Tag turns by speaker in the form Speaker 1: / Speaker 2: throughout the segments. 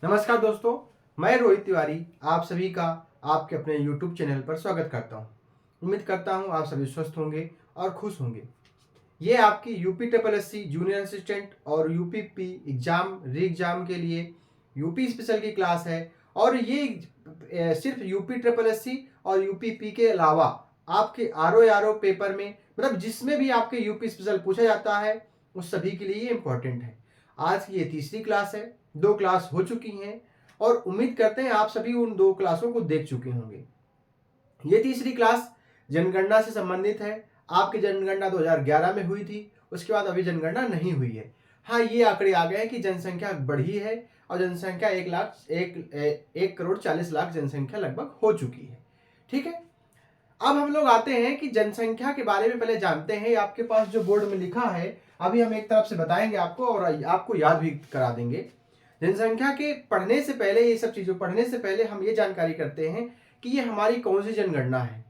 Speaker 1: नमस्कार दोस्तों, मैं रोहित तिवारी आप सभी का आपके अपने YouTube चैनल पर स्वागत करता हूं। उम्मीद करता हूं आप सभी स्वस्थ होंगे और खुश होंगे। ये आपकी UP triple SC junior assistant और यूपीपी एग्जाम री एग्जाम के लिए यूपी स्पेशल की क्लास है। और ये सिर्फ यूपी ट्रिपल एससी और यूपीपी के अलावा आपके आर ओ पेपर में मतलब जिसमें भी आपके यूपी स्पेशल पूछा जाता है उस सभी के लिए ये इंपॉर्टेंट है। आज की ये तीसरी क्लास है, 2 क्लास हो चुकी हैं और उम्मीद करते हैं आप सभी उन 2 क्लासों को देख चुके होंगे। ये तीसरी क्लास जनगणना से संबंधित है। आपकी जनगणना 2011 में हुई थी, उसके बाद अभी जनगणना नहीं हुई है। हाँ, ये आंकड़े आ गए हैं कि जनसंख्या बढ़ी है और जनसंख्या 1,40,00,000 जनसंख्या लगभग हो चुकी है। ठीक है, अब हम लोग आते हैं कि जनसंख्या के बारे में पहले जानते हैं। आपके पास जो बोर्ड में लिखा है अभी हम एक तरफ से बताएंगे आपको और आपको याद भी करा देंगे। जनसंख्या के पढ़ने से पहले, ये सब चीज़ों पढ़ने से पहले हम ये जानकारी करते हैं कि ये हमारी कौन सी जनगणना है।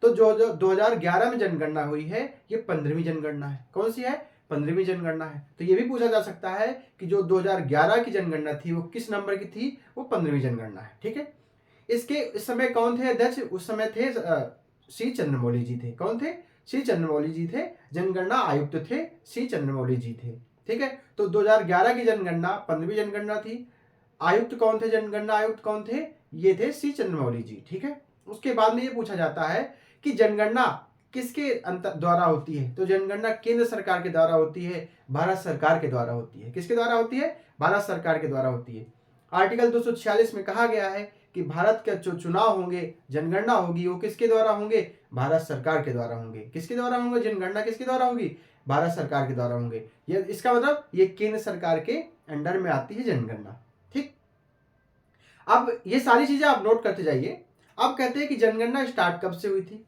Speaker 1: तो जो 2011 में जनगणना हुई है ये 15वीं जनगणना है। कौन सी है? 15वीं जनगणना है। तो ये भी पूछा जा सकता है कि जो 2011 की जनगणना थी वो किस नंबर की थी? वो 15वीं जनगणना है। ठीक है, इसके इस समय कौन थे अध्यक्ष? उस समय थे सी चंद्रमौली जी थे। कौन थे? सी चंद्रमौली जी थे। जनगणना आयुक्त थे, सी चंद्रमौली जी थे। ठीक है, तो 2011 की जनगणना 15वीं जनगणना थी। आयुक्त कौन थे? जनगणना आयुक्त कौन थे? ये थे सी चंद्रमौली जी। ठीक है, उसके बाद में ये पूछा जाता है कि जनगणना किसके द्वारा होती है? तो जनगणना केंद्र सरकार के द्वारा होती है, भारत सरकार के द्वारा होती है। किसके द्वारा होती है? भारत सरकार के द्वारा होती है। आर्टिकल 246 में कहा गया है कि भारत के जो चुनाव होंगे, जनगणना होगी, वो किसके द्वारा होंगे? भारत सरकार के द्वारा होंगे। किसके द्वारा होंगे? जनगणना किसके द्वारा होगी? भारत सरकार के द्वारा होंगे। ये इसका मतलब ये केंद्र सरकार के अंडर में आती है जनगणना। ठीक, अब ये सारी चीजें आप नोट करते जाइए। अब कहते हैं कि जनगणना स्टार्ट कब से हुई थी?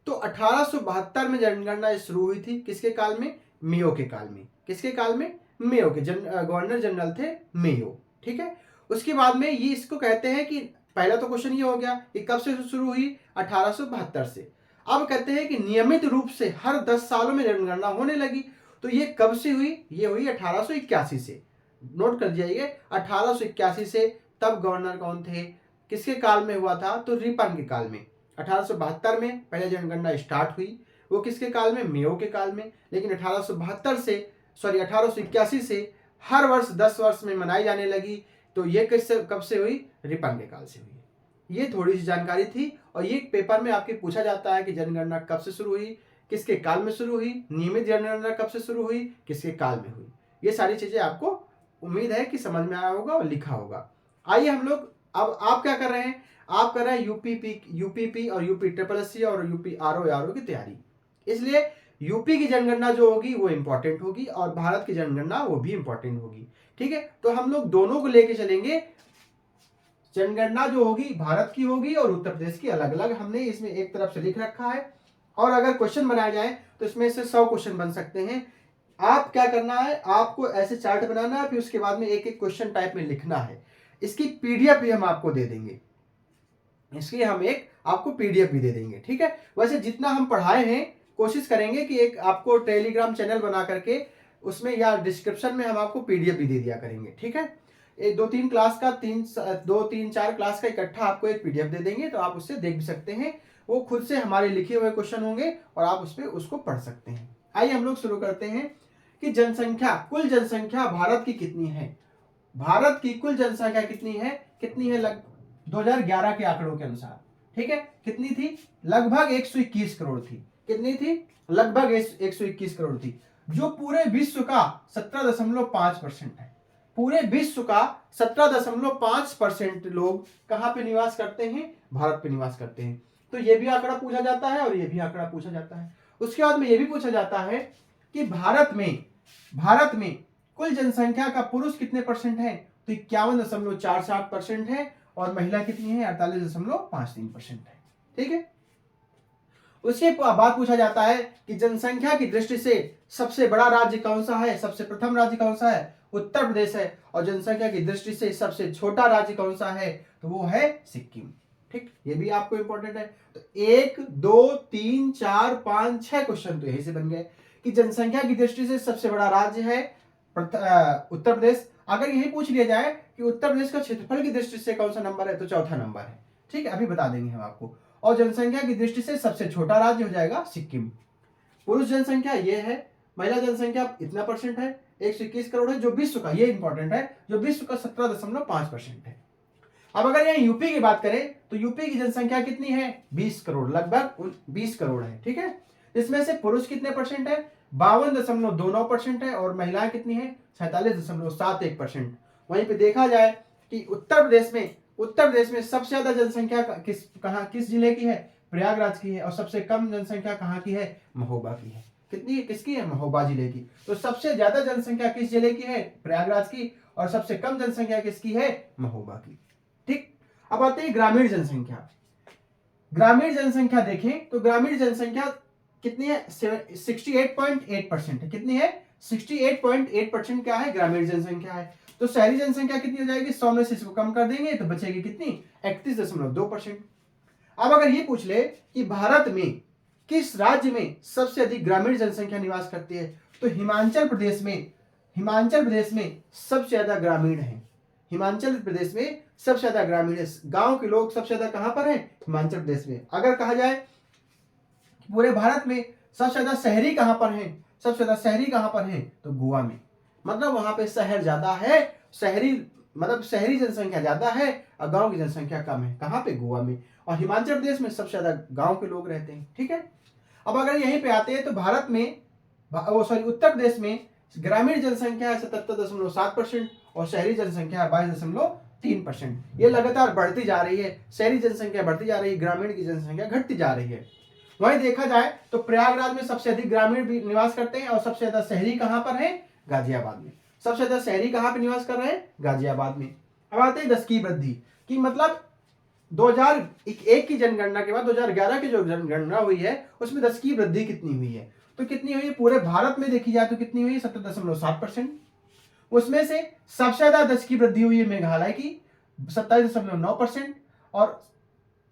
Speaker 1: तो 1872 में जनगणना शुरू हुई थी। किसके काल में? मेयो के काल में। किसके काल में? मेयो के गवर्नर जनरल थे मेयो। ठीक है, उसके बाद में ये इसको कहते हैं कि पहला तो क्वेश्चन ये हो गया कि कब से शुरू हुई? 1872 से। अब कहते हैं कि नियमित रूप से हर 10 सालों में जनगणना होने लगी। तो ये कब से हुई? ये हुई 1881 से। नोट कर जाइए, 1881 से। तब गवर्नर कौन थे? किसके काल में हुआ था? तो रिपन के काल में। 1872 में पहले जनगणना स्टार्ट हुई, वो किसके काल में? मेयो के काल में। लेकिन 1881 से हर वर्ष 10 वर्ष में मनाई जाने लगी। तो ये किससे कब से हुई? रिपन के काल से हुई। ये थोड़ी सी जानकारी थी और ये पेपर में आपके पूछा जाता है कि जनगणना कब से शुरू हुई, किसके काल में शुरू हुई, नियमित जनगणना कब से शुरू हुई, किसके काल में हुई। ये सारी चीजें आपको उम्मीद है कि समझ में आया होगा और लिखा होगा। आइए हम लोग, अब आप क्या कर रहे हैं? आप कर रहे हैं यूपीपी और यूपी ट्रिपल एससी और यूपी आरओ की तैयारी। इसलिए यूपी की जनगणना जो होगी वो इंपॉर्टेंट होगी और भारत की जनगणना वो भी इंपॉर्टेंट होगी। ठीक है, तो हम लोग दोनों को लेके चलेंगे। जनगणना जो होगी भारत की होगी और उत्तर प्रदेश की अलग अलग हमने इसमें एक तरफ से लिख रखा है। और अगर क्वेश्चन बनाए जाए तो इसमें से 100 क्वेश्चन बन सकते हैं। आप क्या करना है? आपको ऐसे चार्ट बनाना है, फिर उसके बाद में एक एक क्वेश्चन टाइप में लिखना है। इसकी पीडीएफ भी हम आपको दे देंगे। इसकी हम एक आपको पीडीएफ भी दे देंगे। ठीक है, वैसे जितना हम पढ़ाए हैं कोशिश करेंगे कि एक आपको टेलीग्राम चैनल बना करके उसमें या डिस्क्रिप्शन में हम आपको पीडीएफ भी दे दिया करेंगे। ठीक है, एक 2-3 क्लास का 2-3-4 क्लास का इकट्ठा आपको एक पीडीएफ दे देंगे, तो आप उससे देख भी सकते हैं। वो खुद से हमारे लिखे हुए क्वेश्चन होंगे और आप उस पर उसको पढ़ सकते हैं। आइए हम लोग शुरू करते हैं कि जनसंख्या, कुल जनसंख्या भारत की कितनी है? भारत की कुल जनसंख्या कितनी है? कितनी है? 2011 के आंकड़ों के अनुसार। ठीक है, कितनी थी? लगभग 121 करोड़ थी। कितनी थी? लगभग 121 करोड़ थी, जो पूरे विश्व का 17.5% है। पूरे विश्व का 17.5% लोग कहां पे निवास करते हैं? भारत पे निवास करते हैं। तो ये भी आंकड़ा पूछा जाता है और ये भी आंकड़ा पूछा जाता है। उसके बाद में ये भी पूछा जाता है कि भारत में कुल जनसंख्या का पुरुष कितने परसेंट है? तो 51.47% है और महिला कितनी है? 48.53% है। ठीक है, उसके बाद पूछा जाता है कि जनसंख्या की दृष्टि से सबसे बड़ा राज्य कौन सा है? सबसे प्रथम राज्य कौन सा है? उत्तर प्रदेश है। और जनसंख्या की दृष्टि से सबसे छोटा राज्य कौन सा है? तो वो है सिक्किम। ठीक, ये भी आपको इंपॉर्टेंट है। तो 1 2 3 4 5 6 क्वेश्चन तो यही से बन गए कि जनसंख्या की दृष्टि से सबसे बड़ा राज्य है उत्तर प्रदेश। अगर यही पूछ लिया जाए कि उत्तर प्रदेश का क्षेत्रफल की दृष्टि से कौन सा नंबर है, तो चौथा नंबर है। ठीक है, अभी बता देंगे हम आपको। और जनसंख्या की दृष्टि से सबसे छोटा राज्य हो जाएगा सिक्किम। पुरुष जनसंख्या ये है, महिला जनसंख्या इतना परसेंट है, 121 करोड़ है, जो विश्व का, ये इंपॉर्टेंट है, जो विश्व का 17.5% है। अब अगर यहाँ यूपी की बात करें तो यूपी की जनसंख्या कितनी है, 20 करोड़, लगभग 20 करोड़ है। ठीक है, इसमें से पुरुष कितने परसेंट है, 52.29% है, और महिलाएं कितनी है, 47.71%। वहीं पे देखा जाए कि उत्तर प्रदेश में सबसे ज्यादा जनसंख्या किस जिले की है, प्रयागराज की है, और सबसे कम जनसंख्या कहाँ की है, महोबा की है। कितनी, किसकी है, महोबा जिले की। तो सबसे ज्यादा जनसंख्या किस जिले की है, प्रयागराज की, और सबसे कम जनसंख्या किसकी है, महोबा की। ठीक, अब आते हैं ग्रामीण जनसंख्या। ग्रामीण जनसंख्या देखें तो ग्रामीण जनसंख्या कितनी है, 68.8% है। कितनी है, 68.8% क्या है, ग्रामीण जनसंख्या है। तो शहरी जनसंख्या कितनी हो जाएगी, 100 में से इसको कम कर देंगे तो बचेगी कितनी, 31.2%। अब अगर ये पूछ ले कि भारत में किस राज्य में सबसे अधिक ग्रामीण जनसंख्या निवास करती है, तो हिमाचल प्रदेश में सबसे ज्यादा ग्रामीण है। हिमाचल प्रदेश में सबसे ज्यादा ग्रामीण है, गांव के लोग सबसे ज्यादा कहां पर हैं, हिमाचल प्रदेश में। अगर कहा जाए पूरे भारत में सबसे ज्यादा शहरी कहां पर हैं, सबसे ज्यादा शहरी कहां पर हैं, तो गोवा में। मतलब वहां पे शहर ज्यादा है, शहरी मतलब शहरी जनसंख्या ज्यादा है और गांव की जनसंख्या कम है। कहां पे, गोवा में। और हिमाचल प्रदेश में सबसे ज्यादा गांव के लोग रहते हैं। ठीक है, अब अगर यहीं पे आते हैं तो भारत में, उत्तर प्रदेश में ग्रामीण जनसंख्या है 77.7% और शहरी जनसंख्या 22.3%। ये लगातार बढ़ती जा रही है, शहरी जनसंख्या बढ़ती जा रही है, ग्रामीण की जनसंख्या घटती जा रही है। वहीं देखा जाए तो प्रयागराज में सबसे अधिक ग्रामीण भी निवास करते हैं, और सबसे ज्यादा शहरी कहां पर है, गाजियाबाद में। सबसे ज्यादा शहरी कहां पर निवास कर रहे हैं, गाजियाबाद में। अब आते हैं 10 की वृद्धि की, मतलब 2001 की जनगणना के बाद 2011 की जो जनगणना हुई है उसमें 10 की वृद्धि कितनी हुई है, तो कितनी हुई है, पूरे भारत में देखी जाए तो कितनी हुई है, 17.7%। उसमें से सबसे ज्यादा 10 की वृद्धि हुई है मेघालय की, 27.9%। और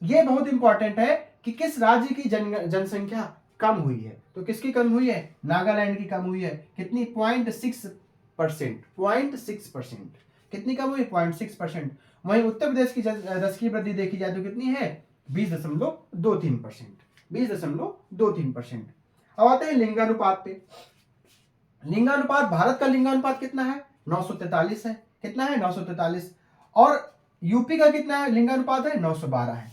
Speaker 1: यह बहुत इंपॉर्टेंट है कि किस राज्य की जनसंख्या कम हुई है, तो किसकी कम हुई है, नागालैंड की कम हुई है। कितनी, 0.6%। कितनी कम हुई, 0.6%। वहीं उत्तर प्रदेश की 10 की वृद्धि देखी जाए तो कितनी है, 20.23%। अब आते हैं लिंगानुपात पे। लिंगानुपात, भारत का लिंगानुपात कितना है, 943 है। कितना है, 943। और यूपी का कितना है लिंगानुपात है, 912 है।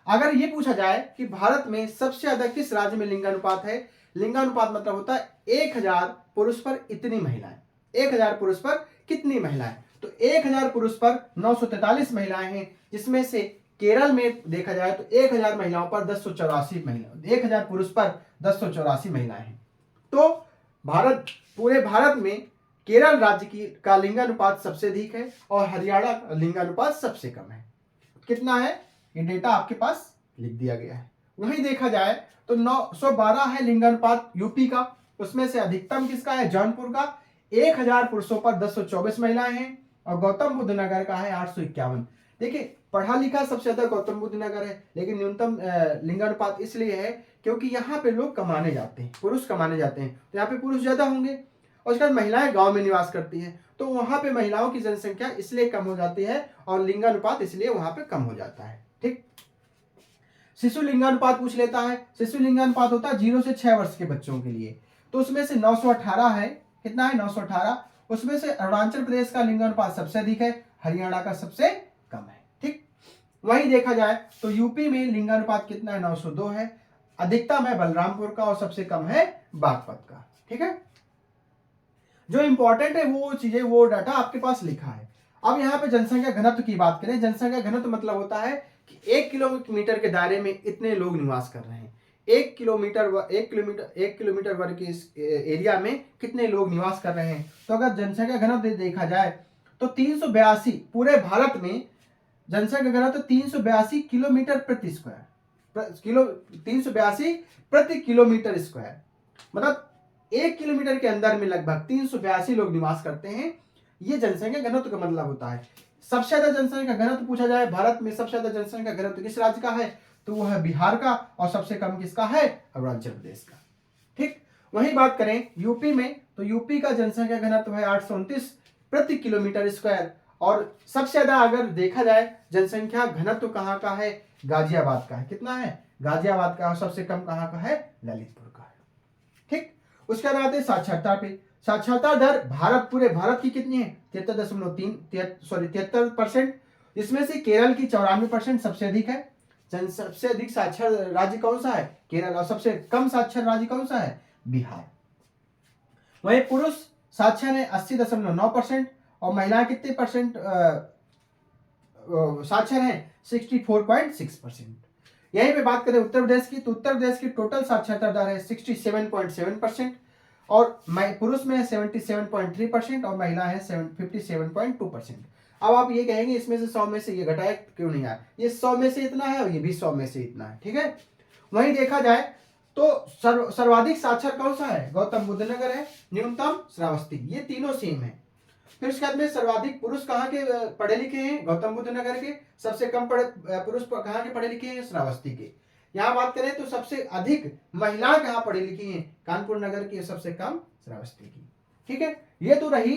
Speaker 1: अगर ये पूछा जाए कि भारत में सबसे ज्यादा किस राज्य में लिंगानुपात है, लिंगानुपात मतलब होता है 1000 पुरुष पर इतनी महिलाएं, 1000 पुरुष पर कितनी महिलाएं, तो 1000 पुरुष पर 943 महिलाएं हैं, जिसमें से केरल में देखा जाए तो 1000 महिलाओं पर 1084 महिला, 1000 पुरुष पर 1084 महिलाएं हैं। तो पूरे भारत में केरल राज्य की का लिंगानुपात सबसे अधिक है और हरियाणा का लिंगानुपात सबसे कम है। कितना है, ये डेटा आपके पास लिख दिया गया है। वहीं देखा जाए तो 912 है लिंगानुपात यूपी का, उसमें से अधिकतम किसका है, जौनपुर का, 1000 पुरुषों पर 1024 महिलाएं हैं, और गौतम बुद्ध नगर का है 851। देखिए, पढ़ा लिखा सबसे ज्यादा गौतम बुद्ध नगर है, लेकिन न्यूनतम लिंगानुपात इसलिए है क्योंकि यहाँ पे लोग कमाने जाते हैं, पुरुष कमाने जाते हैं, तो यहाँ पे पुरुष ज्यादा होंगे। और उसके बाद महिलाएं गांव में निवास करती हैं, तो वहां पे महिलाओं की जनसंख्या इसलिए कम हो जाती है और लिंगानुपात इसलिए वहां पे कम हो जाता है। ठीक, शिशु लिंगानुपात पूछ लेता है। शिशु लिंगानुपात होता है 0 से 6 वर्ष के बच्चों के लिए, तो उसमें से 918 है। कितना है, 918। उसमें से अरुणाचल प्रदेश का लिंगानुपात सबसे अधिक है, हरियाणा का सबसे कम है। ठीक, वहीं देखा जाए तो यूपी में लिंगानुपात कितना है, 902 है। अधिकतम है बलरामपुर का और सबसे कम है बागपत का। ठीक है, जो इंपॉर्टेंट है वो चीजें, वो डाटा आपके पास लिखा है। अब यहाँ पे जनसंख्या घनत्व की बात करें, जनसंख्या घनत्व मतलब होता है कि 1 किलोमीटर के दायरे में इतने लोग निवास कर रहे हैं। 1 किलोमीटर वर्ग के इस एरिया में कितने लोग निवास कर रहे हैं। तो अगर जनसंख्या घनत्व देखा जाए तो 382, पूरे भारत में जनसंख्या घनत्व 382 किलोमीटर प्रति स्क्वायर, 382 प्रति किलोमीटर स्क्वायर, मतलब 1 किलोमीटर के अंदर में लगभग 382 लोग निवास करते हैं। ये जनसंख्या घनत्व का मतलब होता है। सबसे ज्यादा जनसंख्या घनत्व पूछा जाए भारत में, सबसे ज्यादा जनसंख्या घनत्व किस राज्य का है, तो वो है बिहार का, और सबसे कम किसका है, अरुणाचल प्रदेश का। ठीक, वही बात करें यूपी में, तो यूपी का जनसंख्या घनत्व है 829 प्रति किलोमीटर स्क्वायर। और सबसे ज्यादा अगर देखा जाए जनसंख्या घनत्व तो कहाँ का है, गाजियाबाद का है। कितना है, गाजियाबाद का। और सबसे कम कहाँ का है, ललितपुर का है। ठीक, उसके बाद आते हैं साक्षरता पे। साक्षरता दर भारत, पूरे भारत की कितनी है, 73% इसमें से केरल की 94% सबसे अधिक है। सबसे अधिक साक्षर राज्य कौन सा है, केरल। और सबसे कम साक्षर राज्य कौन सा है, बिहार। वहीं पुरुष साक्षर है 80.9% और महिलाएं कितने परसेंट साक्षर है, 64.6%। यहीं पे बात करें उत्तर प्रदेश की, तो उत्तर प्रदेश की टोटल साक्षरता दर है 67.7% और पुरुष में है 77.3% और महिला है 57.2%। अब आप ये कहेंगे इसमें से 100 में से ये घटाया क्यों नहीं आया, ये 100 में से इतना है और ये भी 100 में से इतना है। ठीक है, वहीं देखा जाए तो सर्वाधिक साक्षर कौन सा है, गौतम बुद्ध नगर है, न्यूनतम श्रावस्ती। ये तीनों सेम है। फिर उसके बाद में सर्वाधिक पुरुष कहाँ के पढ़े लिखे हैं, गौतम बुद्ध नगर के। सबसे कम पुरुष कहाँ के पढ़े लिखे हैं, श्रावस्ती के। यहाँ बात करें तो सबसे अधिक महिलाएं कहाँ पढ़ी लिखी हैं, कानपुर नगर की, सबसे कम श्रावस्ती की। ठीक है, ये तो रही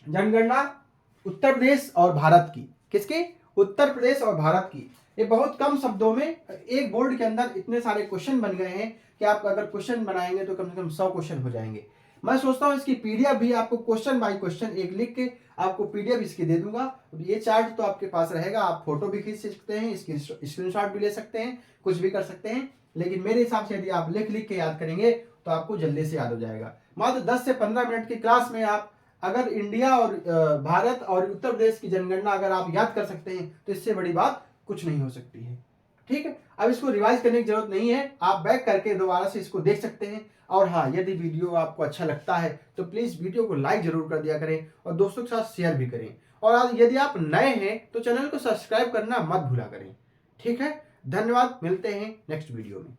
Speaker 1: जनगणना उत्तर प्रदेश और भारत की। किसकी, उत्तर प्रदेश और भारत की। ये बहुत कम शब्दों में एक बोर्ड के अंदर इतने सारे क्वेश्चन बन गए हैं कि आप अगर क्वेश्चन बनाएंगे तो कम से कम 100 क्वेश्चन हो जाएंगे। मैं सोचता हूँ इसकी पीडीएफ भी आपको क्वेश्चन बाय क्वेश्चन एक लिख के आपको पीडीएफ इसकी दे दूंगा। ये चार्ट तो आपके पास रहेगा, आप फोटो भी खींच सकते हैं, इसकी स्क्रीनशॉट भी ले सकते हैं, कुछ भी कर सकते हैं। लेकिन मेरे हिसाब से यदि आप लिख के याद करेंगे तो आपको जल्दी से याद हो जाएगा। मात्र 10 से 15 मिनट की क्लास में आप अगर इंडिया और भारत और उत्तर प्रदेश की जनगणना अगर आप याद कर सकते हैं तो इससे बड़ी बात कुछ नहीं हो सकती है। ठीक है, अब इसको रिवाइज करने की जरूरत नहीं है, आप बैक करके दोबारा से इसको देख सकते हैं। और हाँ, यदि वीडियो आपको अच्छा लगता है तो प्लीज वीडियो को लाइक जरूर कर दिया करें और दोस्तों के साथ शेयर भी करें। और यदि आप नए हैं तो चैनल को सब्सक्राइब करना मत भूला करें। ठीक है, धन्यवाद, मिलते हैं नेक्स्ट वीडियो में।